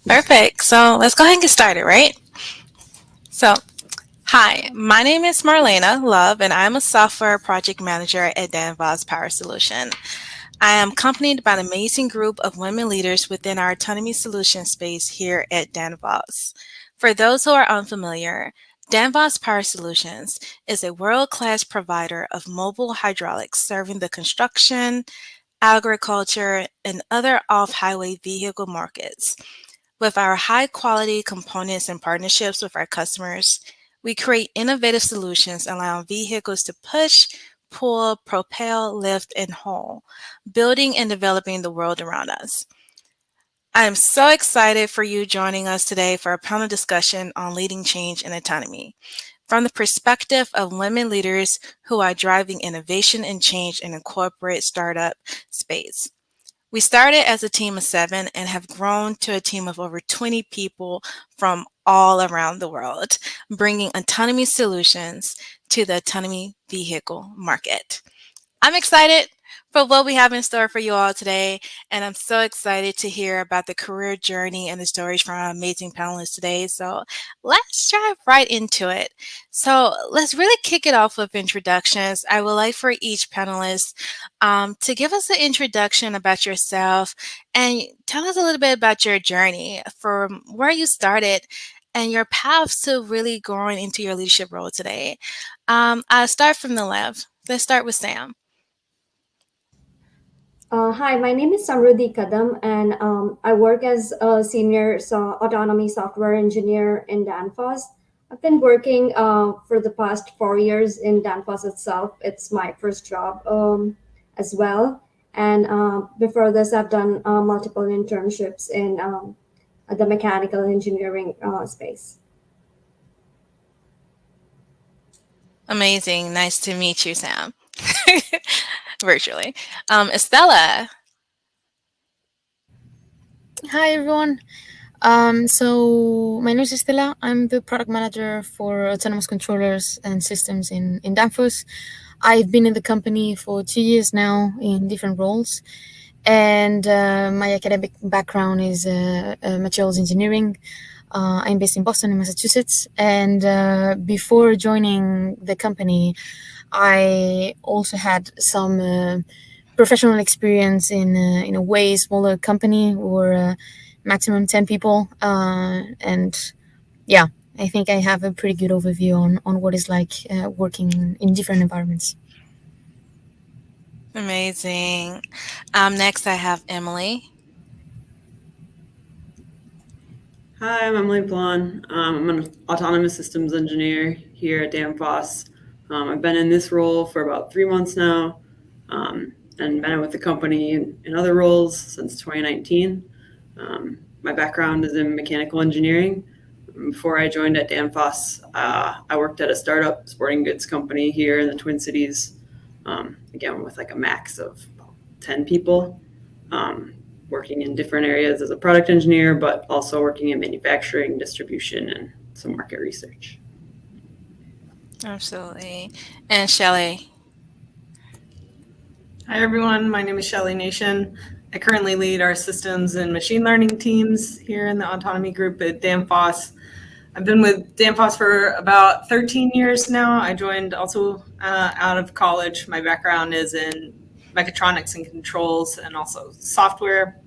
Perfect. So let's go ahead and get started, right? So, hi, my name is Marlaina Love, and I'm a software project manager at Danfoss Power Solution. I am accompanied by an amazing group of women leaders within our autonomy solution space here at Danfoss. For those who are unfamiliar, Danfoss Power Solutions is a world-class provider of mobile hydraulics serving the construction, agriculture, and other off-highway vehicle markets. With our high quality components and partnerships with our customers, we create innovative solutions allowing vehicles to push, pull, propel, lift, and haul, building and developing the world around us. I am so excited for you joining us today for a panel discussion on leading change and autonomy from the perspective of women leaders who are driving innovation and change in the corporate startup space. We started as a team of 7 and have grown to a team of over 20 people from all around the world, bringing autonomy solutions to the autonomy vehicle market. I'm excited for what we have in store for you all today, and I'm so excited to hear about the career journey and the stories from our amazing panelists today. So let's dive right into it. So let's really kick it off with introductions. I would like for each panelist to give us an introduction about yourself and tell us a little bit about your journey from where you started and your paths to really growing into your leadership role today. I'll start from the left. Let's start with Sam. Hi, my name is Samruddhi Kadam, and I work as a senior autonomy software engineer in Danfoss. I've been working for the past 4 years in Danfoss itself. It's my first job as well. And before this, I've done multiple internships in the mechanical engineering space. Amazing. Nice to meet you, Sam. Virtually. Estela. Hi everyone. So my name is Estela. I'm the product manager for autonomous controllers and systems in Danfoss. I've been in the company for 2 years now in different roles, and my academic background is materials engineering. I'm based in Boston, in Massachusetts, and before joining the company, I also had some professional experience in a way smaller company or maximum 10 people, and yeah, I think I have a pretty good overview on what it's like working in different environments. Amazing. Next, I have Emily. Hi, I'm Emily Pahn. I'm an autonomous systems engineer here at Danfoss. I've been in this role for about 3 months now, and been with the company in other roles since 2019. My background is in mechanical engineering. Before I joined at Danfoss, I worked at a startup sporting goods company here in the Twin Cities, again with like a max of 10 people. Working in different areas as a product engineer, but also working in manufacturing, distribution, and some market research. Absolutely. And Shelley. Hi, everyone. My name is Shelley Nation. I currently lead our systems and machine learning teams here in the Autonomy group at Danfoss. I've been with Danfoss for about 13 years now. I joined also out of college. My background is in mechatronics and controls and also software.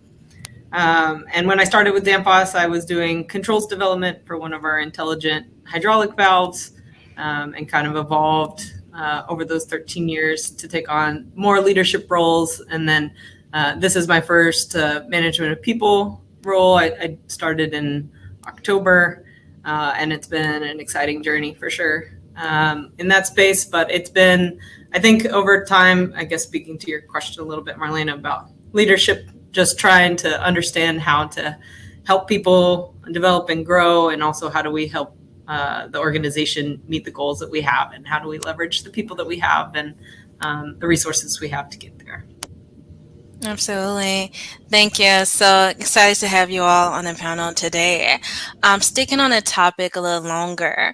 And when I started with Danfoss, I was doing controls development for one of our intelligent hydraulic valves, and kind of evolved over those 13 years to take on more leadership roles. And then this is my first management of people role. I started in October, and it's been an exciting journey for sure in that space. But it's been, I think over time, I guess speaking to your question a little bit, Marlaina, about leadership, just trying to understand how to help people develop and grow, and also how do we help the organization meet the goals that we have, and how do we leverage the people that we have and the resources we have to get there. Absolutely. Thank you. So excited to have you all on the panel today. Sticking on the topic a little longer,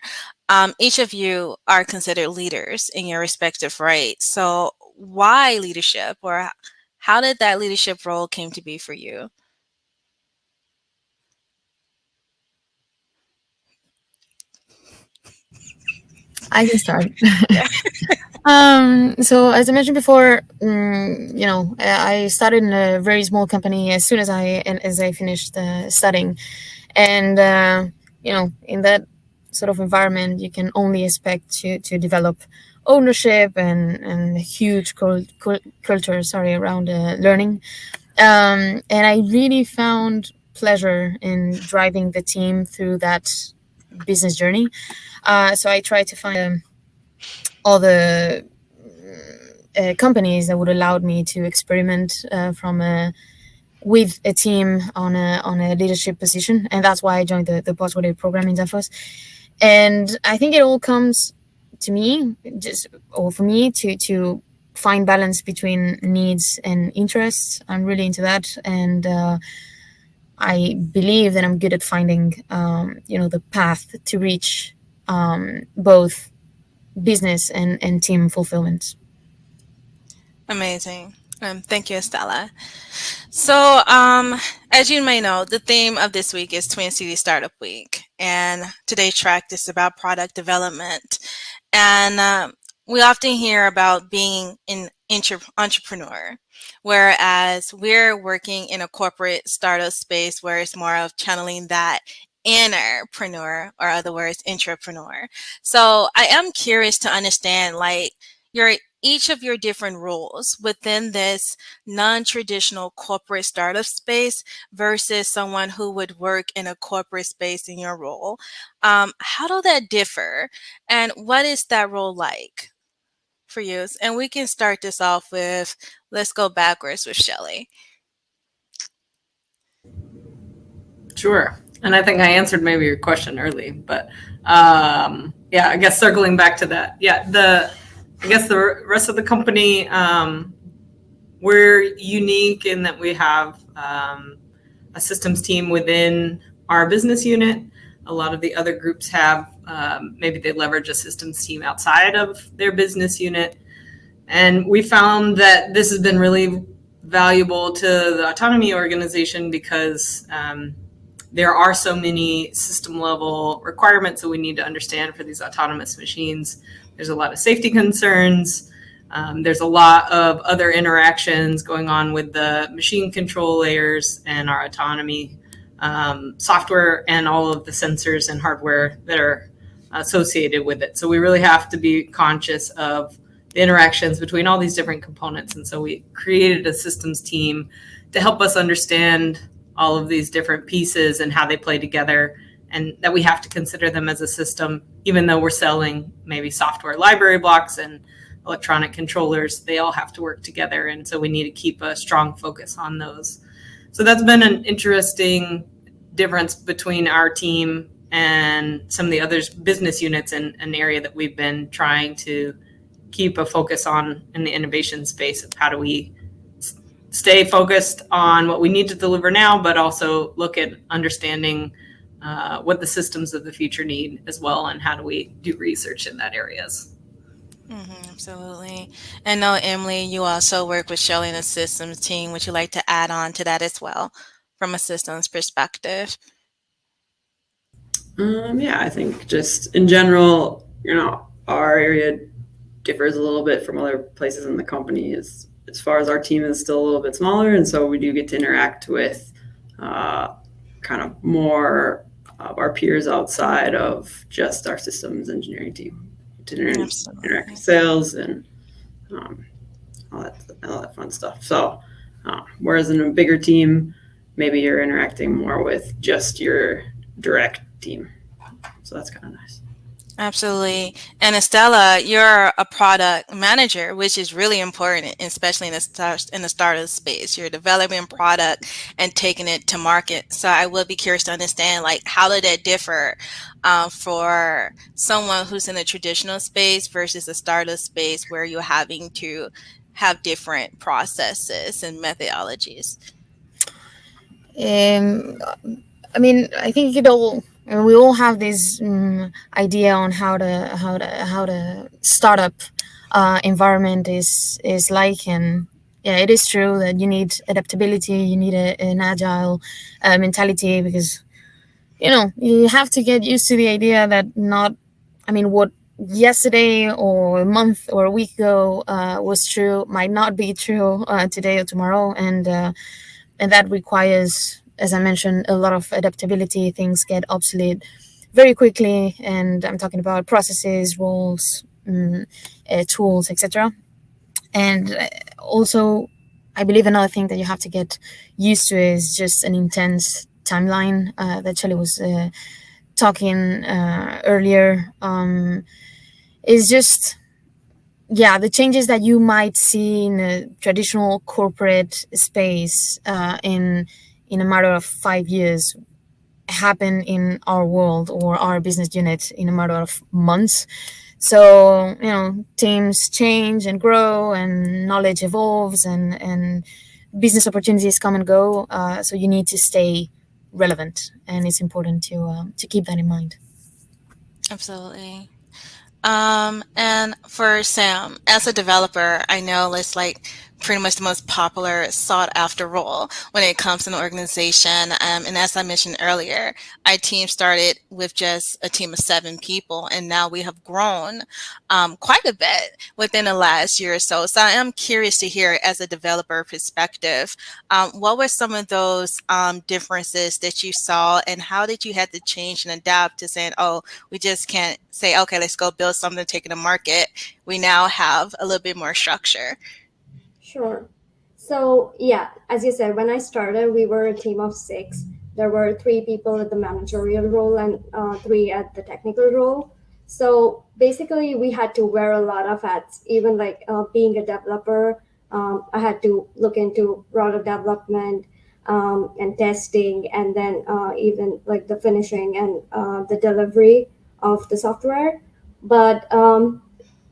each of you are considered leaders in your respective right. So why leadership, or how did that leadership role came to be for you? I can start. Yeah. So as I mentioned before, I started in a very small company as soon as I finished studying, and in that sort of environment, you can only expect to develop ownership and a huge culture, around learning. And I really found pleasure in driving the team through that business journey. So I tried to find all the companies that would allow me to experiment with a team on a leadership position, and that's why I joined the postgraduate program in Danfoss. And I think it all comes to me, for me to find balance between needs and interests. I'm really into that, and I believe that I'm good at finding the path to reach both business and team fulfillment. Amazing. Thank you, Estela. So, as you may know, the theme of this week is Twin City Startup Week, and today's track is about product development. And we often hear about being an entrepreneur, whereas we're working in a corporate startup space where it's more of channeling that innerpreneur, or other words, intrapreneur. So I am curious to understand, like, your each of your different roles within this non-traditional corporate startup space versus someone who would work in a corporate space in your role. How do that differ? And what is that role like for you? And we can start this off with, let's go backwards with Shelley. Sure. And I think I answered maybe your question early, but yeah, I guess circling back to that. Yeah, I guess the rest of the company, we're unique in that we have a systems team within our business unit. A lot of the other groups have, maybe they leverage a systems team outside of their business unit. And we found that this has been really valuable to the autonomy organization because there are so many system level requirements that we need to understand for these autonomous machines. There's a lot of safety concerns. There's a lot of other interactions going on with the machine control layers and our autonomy software and all of the sensors and hardware that are associated with it. So we really have to be conscious of the interactions between all these different components. And so we created a systems team to help us understand all of these different pieces and how they play together, and that we have to consider them as a system, even though we're selling maybe software library blocks and electronic controllers, they all have to work together. And so we need to keep a strong focus on those. So that's been an interesting difference between our team and some of the other business units in an area that we've been trying to keep a focus on in the innovation space of how do we stay focused on what we need to deliver now, but also look at understanding what the systems of the future need as well, and how do we do research in that areas. Absolutely. And now, Emily, you also work with Shelley in the systems team. Would you like to add on to that as well from a systems perspective? Yeah, I think just in general, our area differs a little bit from other places in the company as far as our team is still a little bit smaller. And so we do get to interact with kind of more of our peers outside of just our systems engineering team. To interact with sales and all that fun stuff. So whereas in a bigger team, maybe you're interacting more with just your direct team. So that's kind of nice. Absolutely. And Estela, you're a product manager, which is really important, especially in the startup space. You're developing product and taking it to market. So I would be curious to understand, like, how did that differ for someone who's in a traditional space versus a startup space where you're having to have different processes and methodologies? I mean, I think we all have this idea on how the startup environment is like, and yeah, it is true that you need adaptability, you need an agile mentality, because you have to get used to the idea that what yesterday or a month or a week ago was true might not be true today or tomorrow, and that requires, as I mentioned, a lot of adaptability. Things get obsolete very quickly, and I'm talking about processes, roles, tools, etc. And also, I believe another thing that you have to get used to is just an intense timeline that Shelley was talking earlier. Is just, yeah, the changes that you might see in a traditional corporate space in a matter of 5 years happen in our world or our business unit in a matter of months. So, teams change and grow, and knowledge evolves, and business opportunities come and go. So you need to stay relevant, and it's important to keep that in mind. Absolutely. And for Sam, as a developer, I know it's like pretty much the most popular sought after role when it comes to an organization. And as I mentioned earlier, our team started with just a team of 7 people, and now we have grown quite a bit within the last year or so. So I am curious to hear, as a developer perspective, what were some of those differences that you saw, and how did you have to change and adapt to saying, oh, we just can't say, okay, let's go build something, take it to market. We now have a little bit more structure. Sure. So, yeah, as you said, when I started, we were a team of 6. There were 3 people at the managerial role and 3 at the technical role. So, basically, we had to wear a lot of hats. Even like being a developer, I had to look into product development and testing, and then even like the finishing and the delivery of the software. But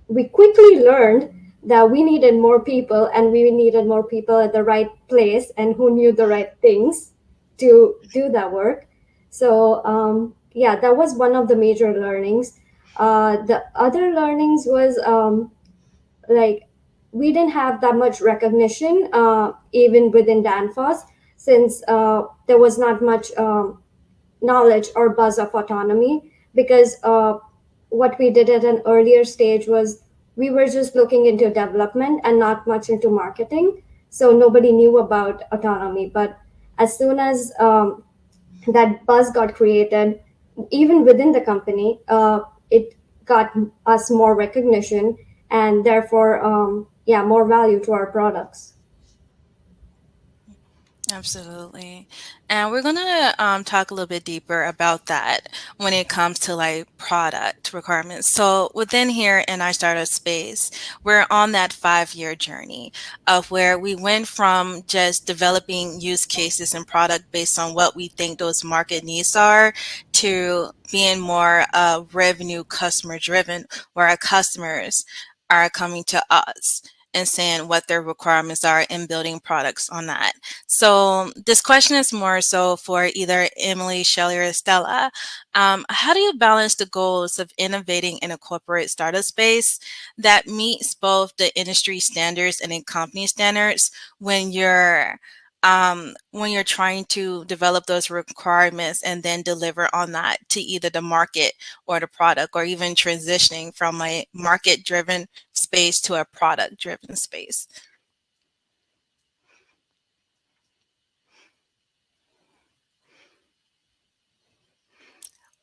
we quickly learned that we needed more people, and we needed more people at the right place and who knew the right things to do that work. So yeah, that was one of the major learnings. The other learnings was like we didn't have that much recognition even within Danfoss, since there was not much knowledge or buzz of autonomy, because what we did at an earlier stage was we were just looking into development and not much into marketing, so nobody knew about autonomy. But as soon as that buzz got created, even within the company, it got us more recognition, and therefore yeah, more value to our products. Absolutely. And we're going to talk a little bit deeper about that when it comes to like product requirements. So within here in our startup space, we're on that 5-year journey of where we went from just developing use cases and product based on what we think those market needs are, to being more revenue customer driven, where our customers are coming to us and saying what their requirements are and building products on that. So this question is more so for either Emily, Shelley, or Estela. How do you balance the goals of innovating in a corporate startup space that meets both the industry standards and the company standards when you're trying to develop those requirements and then deliver on that to either the market or the product, or even transitioning from a market-driven space to a product-driven space?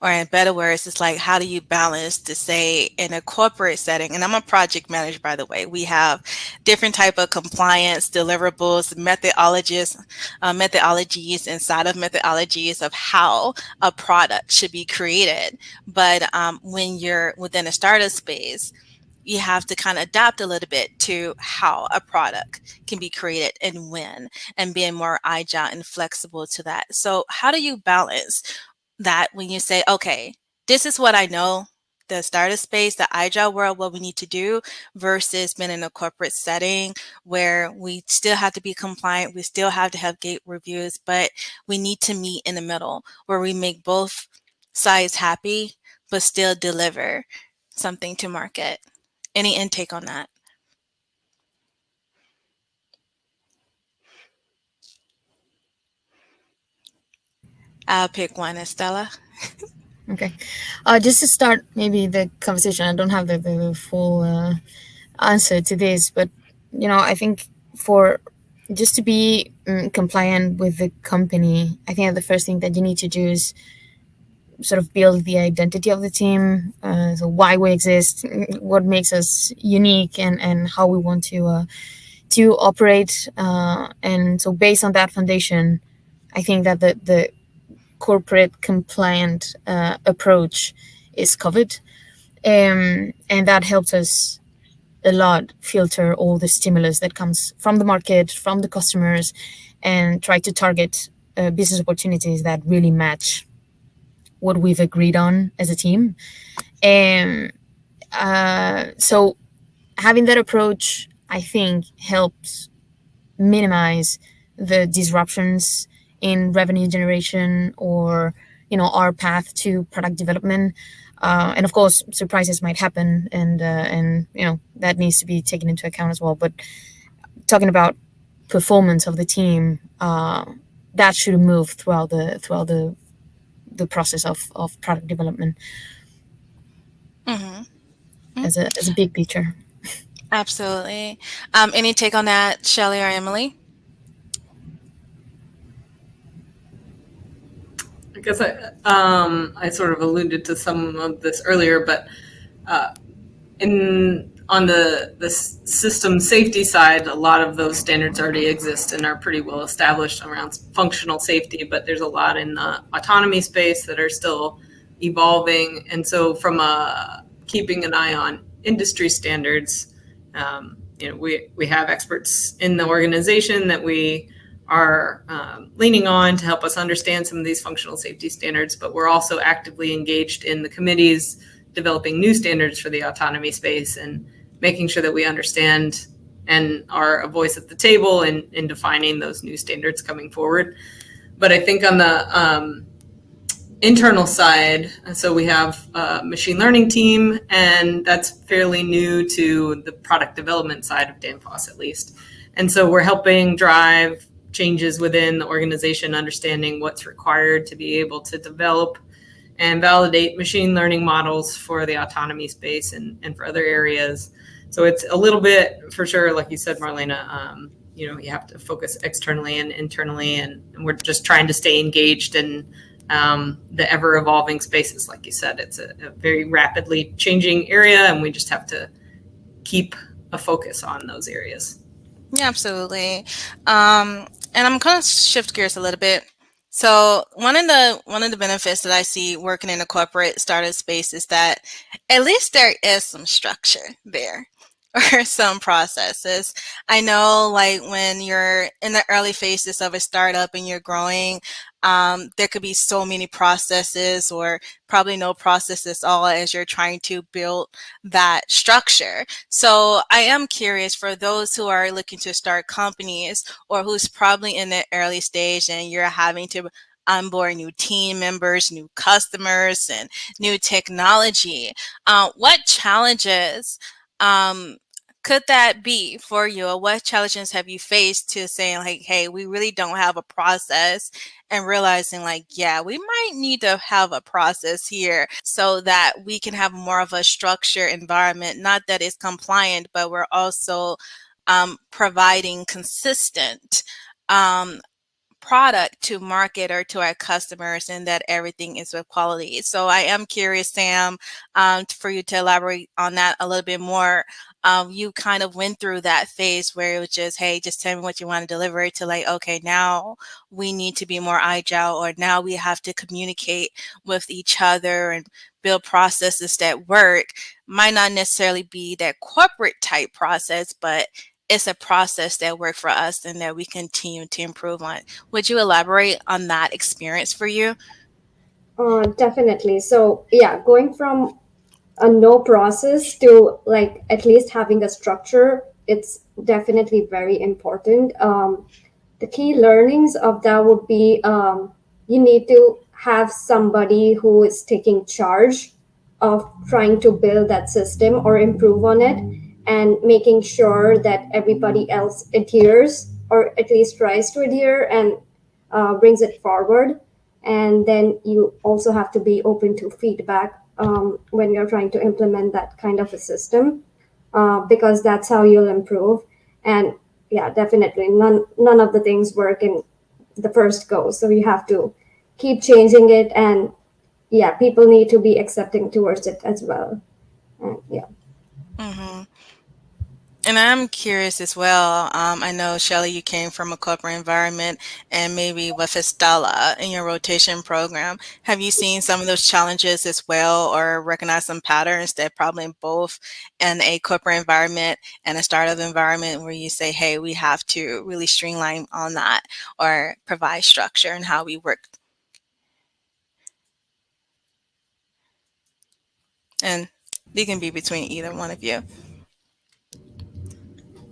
Or in better words, it's like, how do you balance to say in a corporate setting, and I'm a project manager, by the way, we have different type of compliance deliverables, methodologies inside of methodologies of how a product should be created. But when you're within a startup space, you have to kind of adapt a little bit to how a product can be created and when, and being more agile and flexible to that. So how do you balance that when you say, okay, this is what I know, the startup space, the agile world, what we need to do, versus being in a corporate setting where we still have to be compliant, we still have to have gate reviews, but we need to meet in the middle where we make both sides happy, but still deliver something to market. Any intake on that? I'll pick one, Estela. Okay. Just to start maybe the conversation, I don't have the full answer to this, but I think for just to be compliant with the company, I think the first thing that you need to do is sort of build the identity of the team, so why we exist, what makes us unique, and how we want to operate. And so based on that foundation, I think that the corporate compliant approach is covered, and that helps us a lot filter all the stimulus that comes from the market, from the customers, and try to target business opportunities that really match what we've agreed on as a team. And so having that approach, I think, helps minimize the disruptions in revenue generation or our path to product development. And of course, surprises might happen, and that needs to be taken into account as well. But talking about performance of the team, that should move throughout the process of product development Mm-hmm. as a big picture. Absolutely. Any take on that, Shelley or Emily? I guess I sort of alluded to some of this earlier, but on the system safety side, a lot of those standards already exist and are pretty well established around functional safety, but there's a lot in the autonomy space that are still evolving. And so from keeping an eye on industry standards, we have experts in the organization that we are leaning on to help us understand some of these functional safety standards, but we're also actively engaged in the committees developing new standards for the autonomy space and making sure that we understand and are a voice at the table in defining those new standards coming forward. But I think on the internal side, so we have a machine learning team, and that's fairly new to the product development side of Danfoss, at least. And so we're helping drive changes within the organization, understanding what's required to be able to develop and validate machine learning models for the autonomy space and for other areas. So it's a little bit, for sure, like you said, Marlaina, you have to focus externally and internally, and we're just trying to stay engaged in the ever-evolving spaces. Like you said, it's a very rapidly changing area, and we just have to keep a focus on those areas. Yeah, absolutely. And I'm going to shift gears a little bit. So one of the benefits that I see working in a corporate startup space is that at least there is some structure there or some processes. I know, like, when you're in the early phases of a startup and you're growing, there could be so many processes or probably no process at all as you're trying to build that structure. So I am curious, for those who are looking to start companies or who's probably in the early stage and you're having to onboard new team members, new customers, and new technology, what challenges could that be for you? Or what challenges have you faced to saying, like, hey, we really don't have a process, and realizing, like, yeah, we might need to have a process here so that we can have more of a structured environment, not that it's compliant, but we're also providing consistent product to market or to our customers, and that everything is with quality. So I am curious, Sam, for you to elaborate on that a little bit more. You kind of went through that phase where it was just, hey, just tell me what you want to deliver, to like, okay, now we need to be more agile, or now we have to communicate with each other and build processes that work. Might not necessarily be that corporate type process, but it's a process that worked for us and that we continue to improve on. Would you elaborate on that experience for you? Definitely. So yeah, going from a no process to like at least having a structure, it's definitely very important. The key learnings of that would be, you need to have somebody who is taking charge of trying to build that system or improve on it, and making sure that everybody else adheres or at least tries to adhere and brings it forward. And then you also have to be open to feedback when you're trying to implement that kind of a system, because that's how you'll improve. And yeah, definitely none of the things work in the first go, so you have to keep changing it. And yeah, people need to be accepting towards it as well. And yeah. Hmm. And I'm curious as well. I know, Shelley, you came from a corporate environment, and maybe with Estela in your rotation program, have you seen some of those challenges as well, or recognize some patterns that probably in both in a corporate environment and a startup environment where you say, hey, we have to really streamline on that or provide structure in how we work? And they can be between either one of you.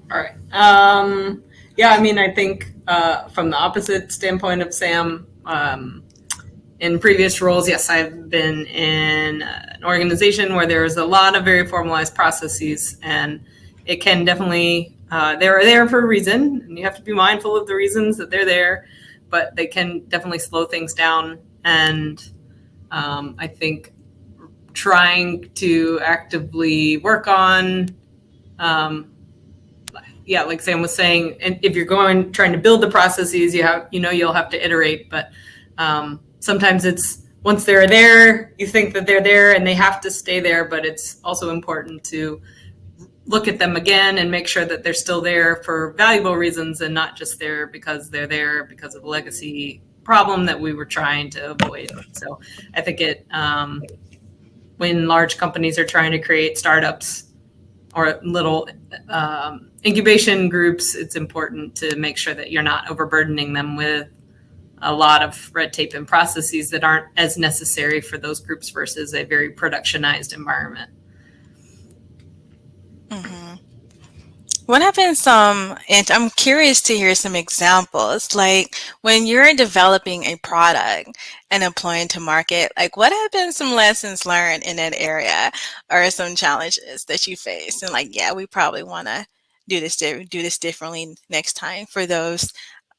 All right. Yeah, I mean, I think from the opposite standpoint of Sam, in previous roles, yes, I've been in an organization where there's a lot of very formalized processes, and it can definitely, they're there for a reason, and you have to be mindful of the reasons that they're there, but they can definitely slow things down. And I think trying to actively work on, yeah, like Sam was saying, and if you're trying to build the processes, you'll have to iterate, but sometimes it's once they're there, you think that they're there and they have to stay there, but it's also important to look at them again and make sure that they're still there for valuable reasons and not just there because of a legacy problem that we were trying to avoid. So I think when large companies are trying to create startups or little incubation groups, it's important to make sure that you're not overburdening them with a lot of red tape and processes that aren't as necessary for those groups versus a very productionized environment. Mm-hmm. What happens, and I'm curious to hear some examples, like when you're developing a product and employing to market, like what have been some lessons learned in that area or some challenges that you face? And like, yeah, we probably want to do this differently next time for those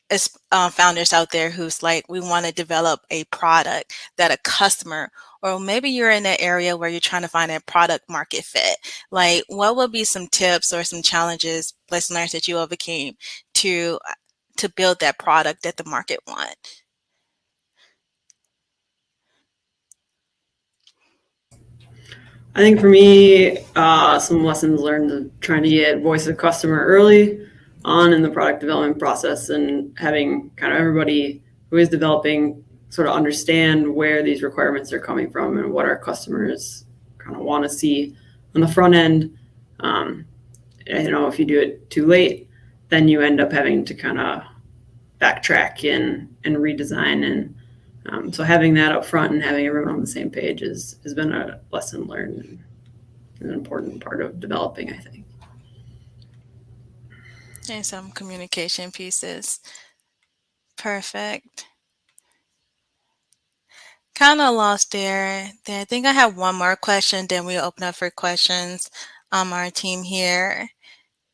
as founders out there who's like, we want to develop a product that a customer, or maybe you're in an area where you're trying to find a product market fit. Like, what would be some tips or some challenges, listeners, that you overcame to build that product that the market want? I think for me, some lessons learned of trying to get voice of customer early on in the product development process, and having kind of everybody who is developing sort of understand where these requirements are coming from and what our customers kind of want to see on the front end. If you do it too late, then you end up having to kind of backtrack and redesign. And so having that up front and having everyone on the same page has been a lesson learned and an important part of developing, I think. And some communication pieces. Perfect. Kind of lost there. I think I have one more question, then we'll open up for questions. Our team here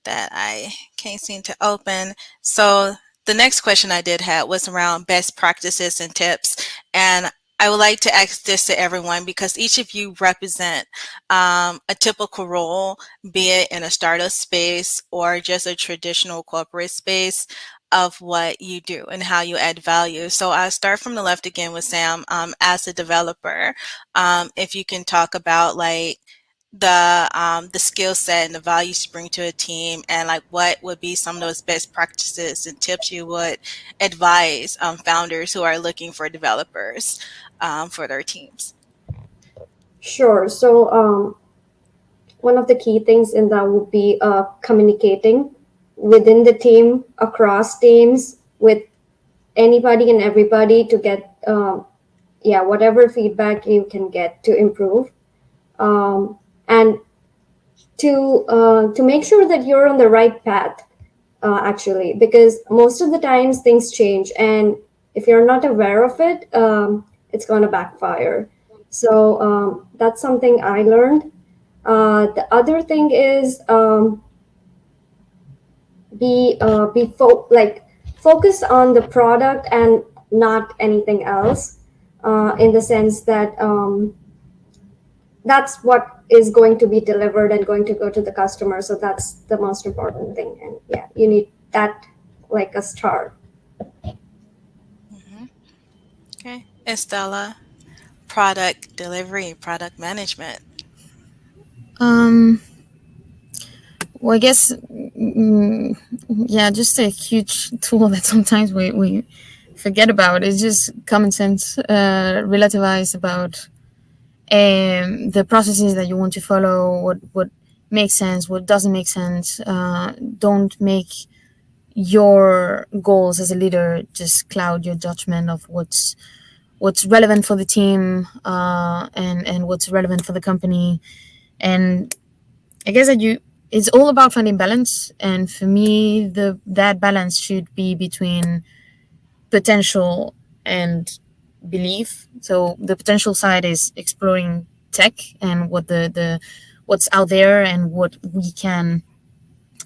that I can't seem to open. So the next question I did have was around best practices and tips. And I would like to ask this to everyone because each of you represent a typical role, be it in a startup space or just a traditional corporate space, of what you do and how you add value. So I'll start from the left again with Sam. As a developer, if you can talk about like the skill set and the values you bring to a team, and like what would be some of those best practices and tips you would advise founders who are looking for developers for their teams. Sure. So one of the key things in that would be communicating within the team, across teams, with anybody and everybody to get whatever feedback you can get to improve, and to make sure that you're on the right path, actually, because most of the times things change, and if you're not aware of it, it's going to backfire. So that's something I learned. The other thing is focus on the product and not anything else. in the sense that that's what is going to be delivered and going to go to the customer. So that's the most important thing. And yeah, you need that like a star. Mhm. Okay. Estela, product delivery, product management. Um, well, I guess, yeah, just a huge tool that sometimes we forget about is just common sense, relativized about the processes that you want to follow, what makes sense, what doesn't make sense. Don't make your goals as a leader just cloud your judgment of what's relevant for the team, and what's relevant for the company. And I guess that it's all about finding balance. And for me, that balance should be between potential and belief. So the potential side is exploring tech and what's out there and what we can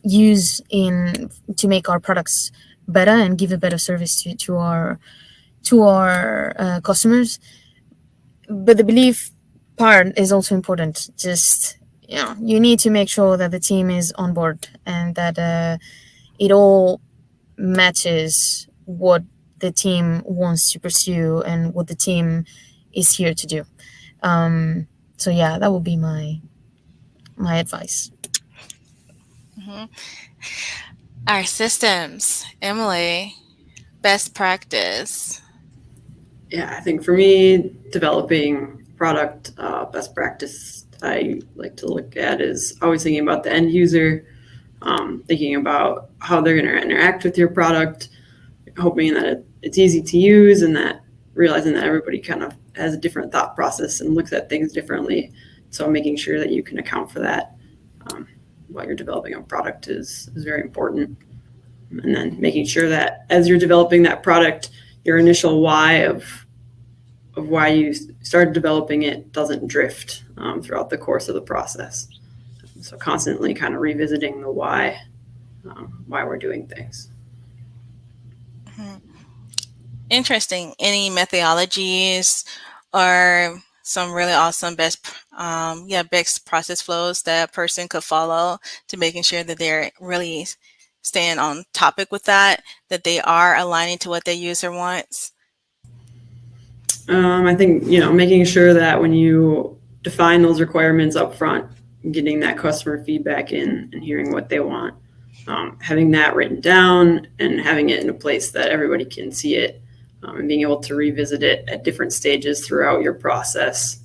use in to make our products better and give a better service to our customers. But the belief part is also important. Just, you need to make sure that the team is on board and that it all matches what the team wants to pursue and what the team is here to do. So yeah, that would be my advice. Hmm. Our systems, Emily, best practice. Yeah, I think for me, developing product best practice I like to look at is always thinking about the end user, thinking about how they're going to interact with your product, hoping that it's easy to use, and that realizing that everybody kind of has a different thought process and looks at things differently. So making sure that you can account for that while you're developing a product is very important. And then making sure that as you're developing that product, your initial why of why you started developing it doesn't drift throughout the course of the process. So constantly kind of revisiting the why we're doing things. Mhm. Interesting. Any methodologies or some really awesome best process flows that a person could follow to making sure that they're really staying on topic with that they are aligning to what the user wants? I think, making sure that when you define those requirements up front, getting that customer feedback in and hearing what they want, having that written down and having it in a place that everybody can see it, and being able to revisit it at different stages throughout your process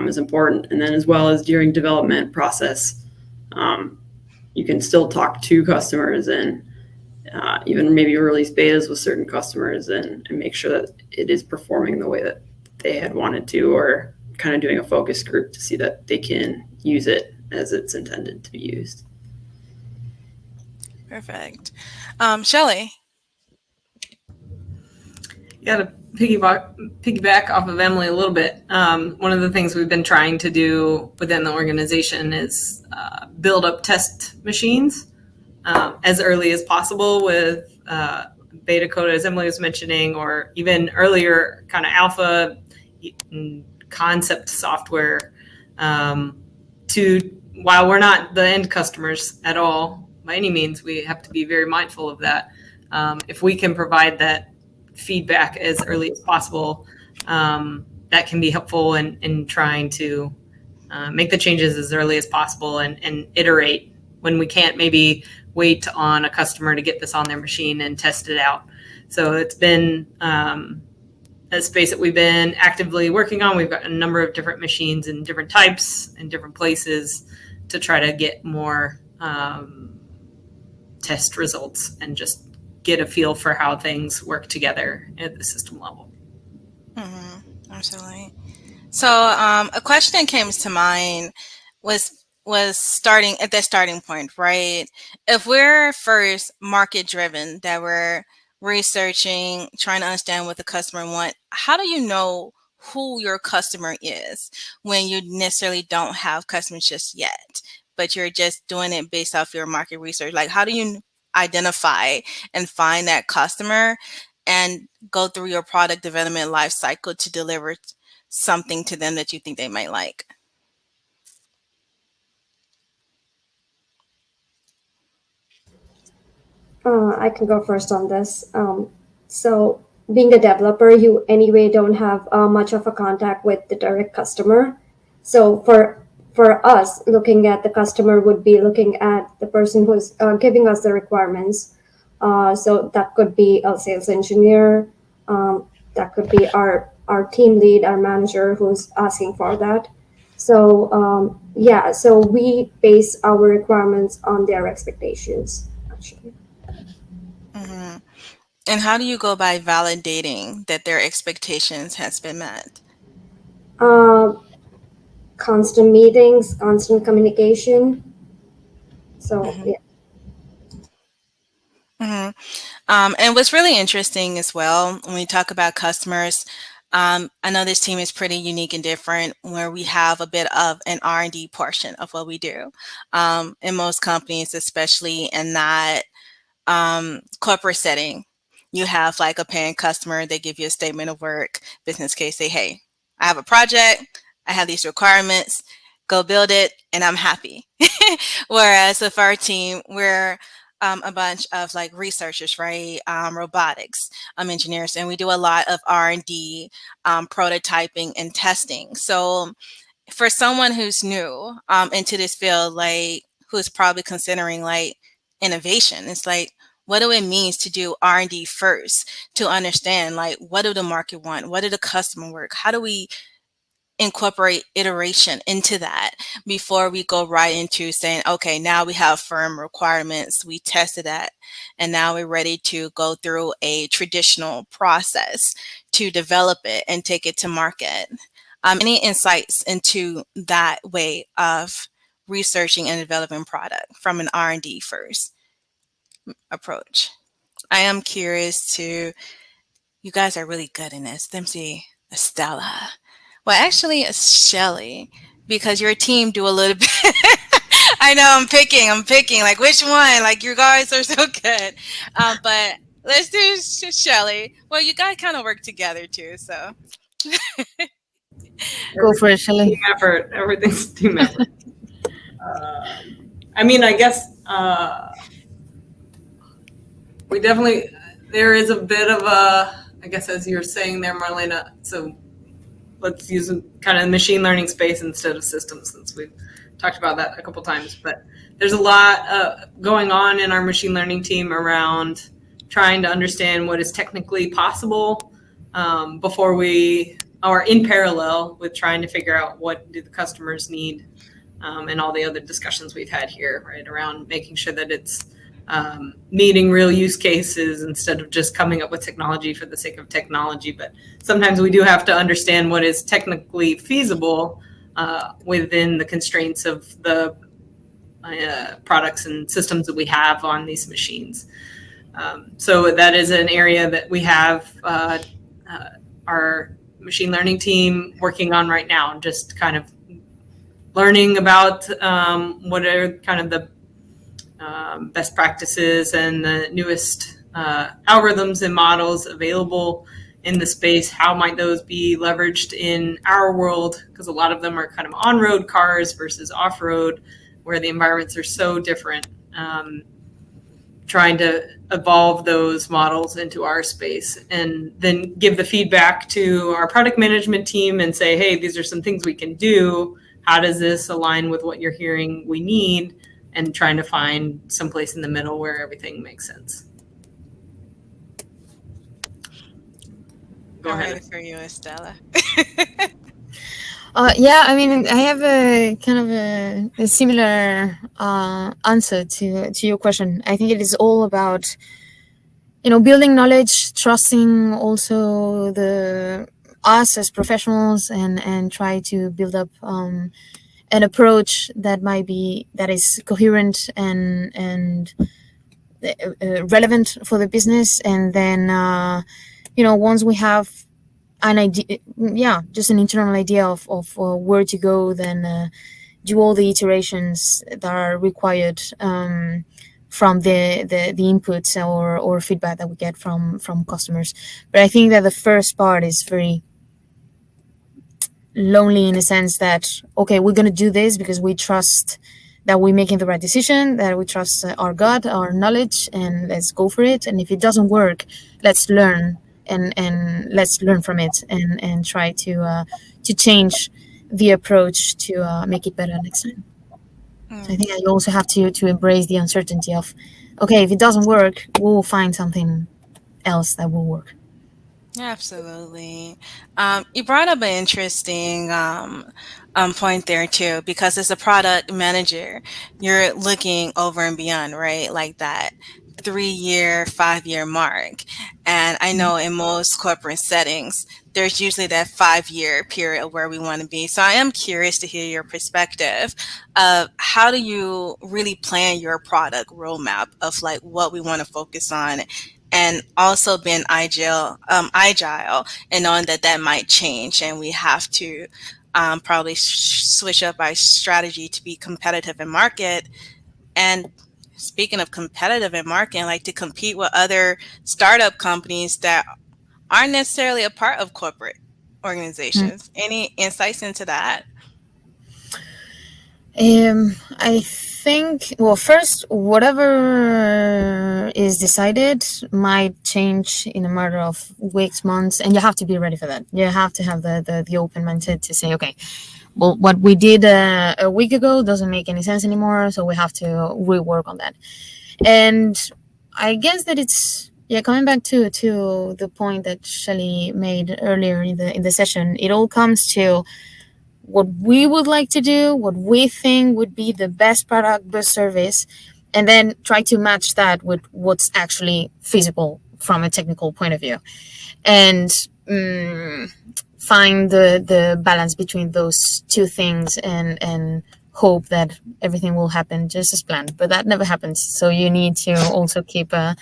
is important. And then as well as during development process, you can still talk to customers and even maybe release betas with certain customers and make sure that it is performing the way that they had wanted to, or kind of doing a focus group to see that they can use it as it's intended to be used. Perfect. Shelley. Yeah, to piggyback off of Emily a little bit, one of the things we've been trying to do within the organization is build up test machines as early as possible with beta code, as Emily was mentioning, or even earlier kind of alpha concept software while we're not the end customers at all by any means, we have to be very mindful of that. If we can provide that feedback as early as possible, that can be helpful in trying to make the changes as early as possible and iterate when we can't maybe wait on a customer to get this on their machine and test it out. So it's been a space that we've been actively working on. We've got a number of different machines in different types and different places to try to get more test results and just get a feel for how things work together at the system level. Absolutely. So a question that came to mind was starting at that starting point, right? If we're first market driven, that we're researching, trying to understand what the customer want, how do you know who your customer is when you necessarily don't have customers just yet, but you're just doing it based off your market research? Like, how do you identify and find that customer? and go through your product development life cycle to deliver something to them that you think they might like? I can go first on this. So, being a developer, you anyway don't have much of a contact with the direct customer. So, for us, looking at the customer would be looking at the person who's giving us the requirements. So that could be a sales engineer. That could be our team lead, our manager who's asking for that. So yeah, so we base our requirements on their expectations, actually. Hmm. And how do you go by validating that their expectations has been met? Uh, Constant meetings, constant communication. So Hmm. yeah. Hmm. And what's really interesting as well, when we talk about customers, I know this team is pretty unique and different, where we have a bit of an R&D portion of what we do. In most companies, especially in that corporate setting, you have like a paying customer. They give you a statement of work, business case, say, hey, I have a project, I have these requirements, go build it, and I'm happy. Whereas with our team, we're a bunch of like researchers, right? Robotics, engineers, and we do a lot of R&D, prototyping and testing. So for someone who's new into this field, like who's probably considering like innovation, it's like, what do it means to do R&D first, to understand like what do the market want, what do the customer work, how do we incorporate iteration into that before we go right into saying, okay, now we have firm requirements, we tested that, and now we're ready to go through a traditional process to develop it and take it to market. Any insights into that way of researching and developing product from an R&D first approach? I am curious to, you guys are really good in this. Let me see, Estela. Well, actually, it's Shelley, because your team do a little bit. I know I'm picking, like which one? Like you guys are so good. But let's do Shelley. Well, you guys kind of work together too, so. Go for it, Everything's Shelley. team effort. Everything's team effort. I mean, I guess we definitely, there is a bit of a, I guess as you were saying there, Marlena, so let's use kind of machine learning space instead of systems, since we've talked about that a couple times. But there's a lot going on in our machine learning team around trying to understand what is technically possible before we are in parallel with trying to figure out what do the customers need, and all the other discussions we've had here, right, around making sure that it's meeting real use cases instead of just coming up with technology for the sake of technology. But sometimes we do have to understand what is technically feasible within the constraints of the products and systems that we have on these machines. So that is an area that we have our machine learning team working on right now, just kind of learning about what are kind of the best practices and the newest algorithms and models available in the space. How might those be leveraged in our world? Because a lot of them are kind of on-road cars versus off-road, where the environments are so different. Trying to evolve those models into our space and then give the feedback to our product management team and say, hey, these are some things we can do. How does this align with what you're hearing we need? And trying to find some place in the middle where everything makes sense. Go I'm ahead. ready for you, Estela. Yeah, I mean, I have a kind of a similar answer to your question. I think it is all about, building knowledge, trusting also the us as professionals, and try to build up an approach that is coherent and relevant for the business. And then once we have an idea, just an internal idea of where to go, then do all the iterations that are required from the inputs or feedback that we get from customers. But I think that the first part is very lonely in the sense that, okay, we're going to do this because we trust that we're making the right decision, that we trust our gut, our knowledge, and let's go for it. And if it doesn't work, let's learn, and let's learn from it, and try to change the approach to make it better next time. So I think that you also have to embrace the uncertainty of, okay, if it doesn't work, we'll find something else that will work. Absolutely. You brought up an interesting point there too, because as a product manager, you're looking over and beyond, right? Like that 3 year, 5 year mark. And I know in most corporate settings, there's usually that 5 year period where we want to be. So I am curious to hear your perspective of how do you really plan your product roadmap of like what we want to focus on, and also being agile and knowing that that might change and we have to probably switch up our strategy to be competitive in market. And speaking of competitive in market, like to compete with other startup companies that aren't necessarily a part of corporate organizations. Any insights into that? I think, well, first, whatever is decided might change in a matter of weeks, months, and you have to be ready for that. You have to have the open mindset to say, okay, well, what we did a week ago doesn't make any sense anymore, so we have to rework on that. And I guess that it's, yeah, coming back to the point that Shelley made earlier in the session, it all comes to what we would like to do, what we think would be the best product, best service, and then try to match that with what's actually feasible from a technical point of view, and find the balance between those two things, and hope that everything will happen just as planned. But that never happens. So you need to also keep the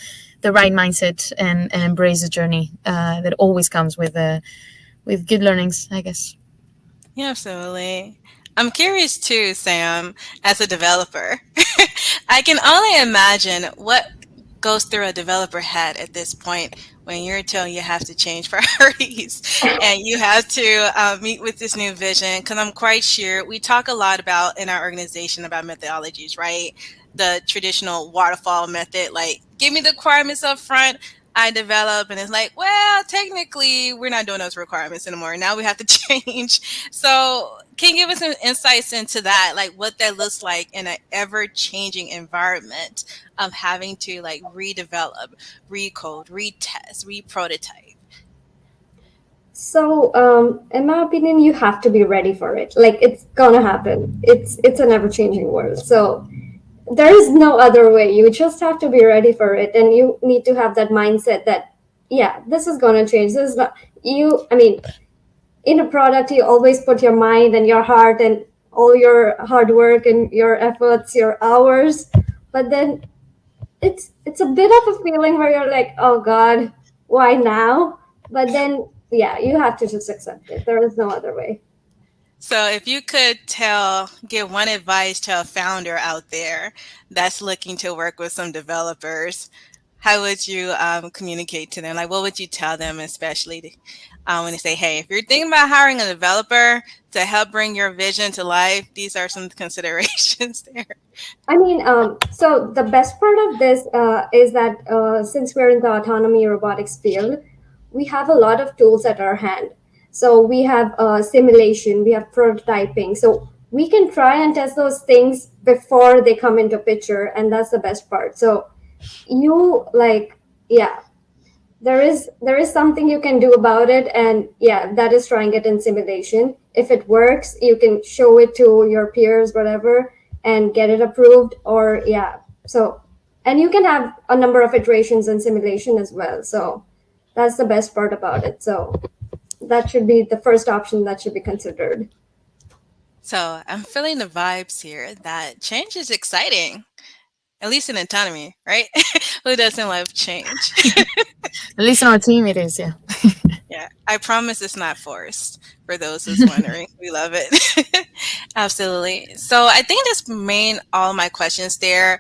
right mindset, and embrace the journey that always comes with good learnings, I guess. Yeah, absolutely. I'm curious too, Sam, as a developer. I can only imagine what goes through a developer head at this point when you're told you have to change priorities and you have to meet with this new vision. Because I'm quite sure we talk a lot about in our organization about methodologies, right? The traditional waterfall method, like give me the requirements up front, I develop, and it's like, well, technically, we're not doing those requirements anymore. Now we have to change. So, can you give us some insights into that, like what that looks like in an ever-changing environment of having to like redevelop, recode, retest, reprototype? So, in my opinion, you have to be ready for it. Like it's gonna happen. It's an ever-changing world. So there is no other way. You just have to be ready for it, and you need to have that mindset that yeah, this is gonna change. This is not you. I mean, in a product, you always put your mind and your heart and all your hard work and your efforts, your hours, but then it's a bit of a feeling where you're like, oh God, why now? But then yeah, you have to just accept it. There is no other way. So, if you could give one advice to a founder out there that's looking to work with some developers, how would you communicate to them? Like, what would you tell them, especially when they say, hey, if you're thinking about hiring a developer to help bring your vision to life, these are some considerations there. I mean, so the best part of this is that since we're in the autonomy robotics field, we have a lot of tools at our hand. So we have simulation, we have prototyping. So we can try and test those things before they come into picture, and that's the best part. So you like, yeah, there is something you can do about it, and yeah, that is trying it in simulation. If it works, you can show it to your peers, whatever, and get it approved. Or yeah, so and you can have a number of iterations in simulation as well. So that's the best part about it. So that should be the first option that should be considered. So, I'm feeling the vibes here that change is exciting, at least in autonomy, right? Who doesn't love change? At least on our team, it is, yeah. Yeah, I promise it's not forced for those who's wondering. We love it. Absolutely. So I think that's main all my questions there.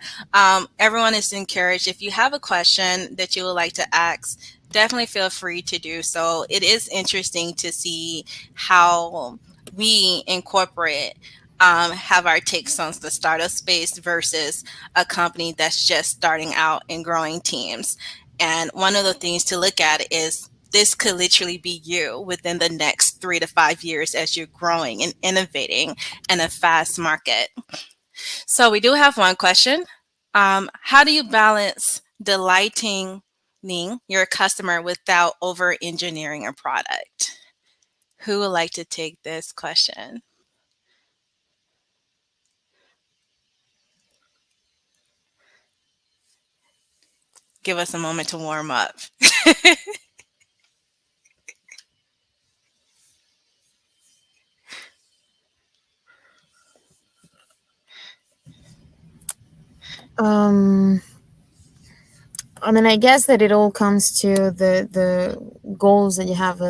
Everyone is encouraged. If you have a question that you would like to ask, definitely feel free to do so. It is interesting to see how we incorporate have our takes on the startup space versus a company that's just starting out and growing teams. And one of the things to look at is this could literally be you within the next 3 to 5 years as you're growing and innovating in a fast market. So we do have one question. How do you balance delighting your customer without over engineering a product? Who would like to take this question? Give us a moment to warm up. Um, I mean, I guess that it all comes to the goals that you have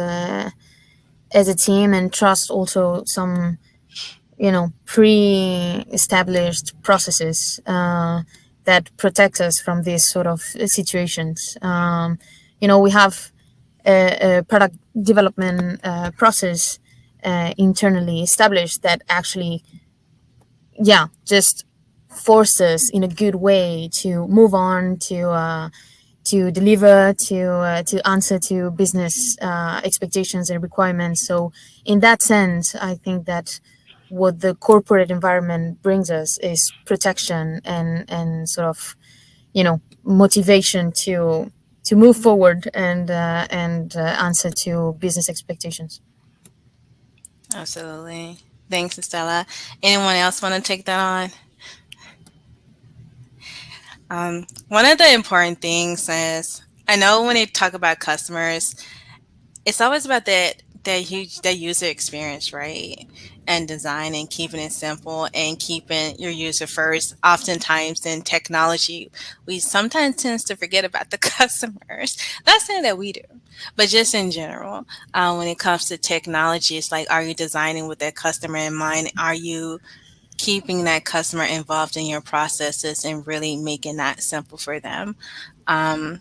as a team, and trust also some pre-established processes that protect us from these sort of situations. We have a product development process internally established that actually, yeah, just forces in a good way to move on to deliver to answer to business expectations and requirements. So in that sense, I think that what the corporate environment brings us is protection and sort of motivation to move forward and answer to business expectations. Absolutely. Thanks, Estela. Anyone else want to take that on? One of the important things is I know when you talk about customers, it's always about that user experience, right? And design and keeping it simple and keeping your user first. Oftentimes in technology, we sometimes tends to forget about the customers. Not saying that we do, but just in general, when it comes to technology, it's like, are you designing with that customer in mind? Are you keeping that customer involved in your processes and really making that simple for them? Um,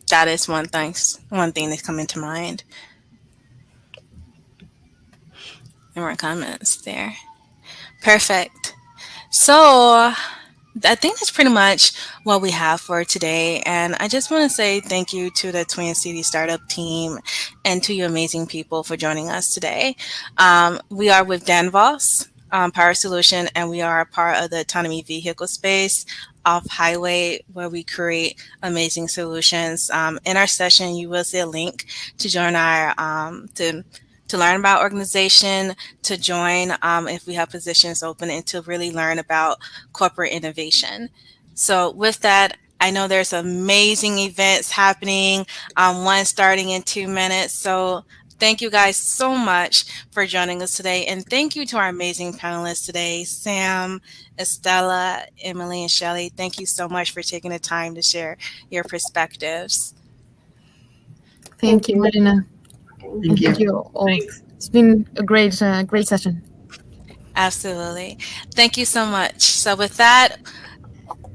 that is one thing that's coming to mind. There were comments there. Perfect. So I think that's pretty much what we have for today. And I just want to say thank you to the Twin City Startup team and to you amazing people for joining us today. We are with Danfoss Power Solution, and we are a part of the autonomy vehicle space off highway where we create amazing solutions. In our session, you will see a link to join our to learn about organization, to join if we have positions open, and to really learn about corporate innovation. So with that, I know there's amazing events happening, one starting in 2 minutes. So thank you guys so much for joining us today. And thank you to our amazing panelists today, Sam, Estela, Emily, and Shelley. Thank you so much for taking the time to share your perspectives. Thank you, Marina, Thank and thank you. you all. Thanks. It's been a great session. Absolutely. Thank you so much. So with that,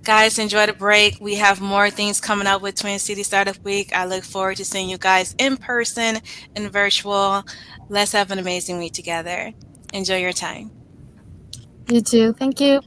guys, enjoy the break. We have more things coming up with Twin City Startup Week. I look forward to seeing you guys in person and virtual. Let's have an amazing week together. Enjoy your time. You too. Thank you.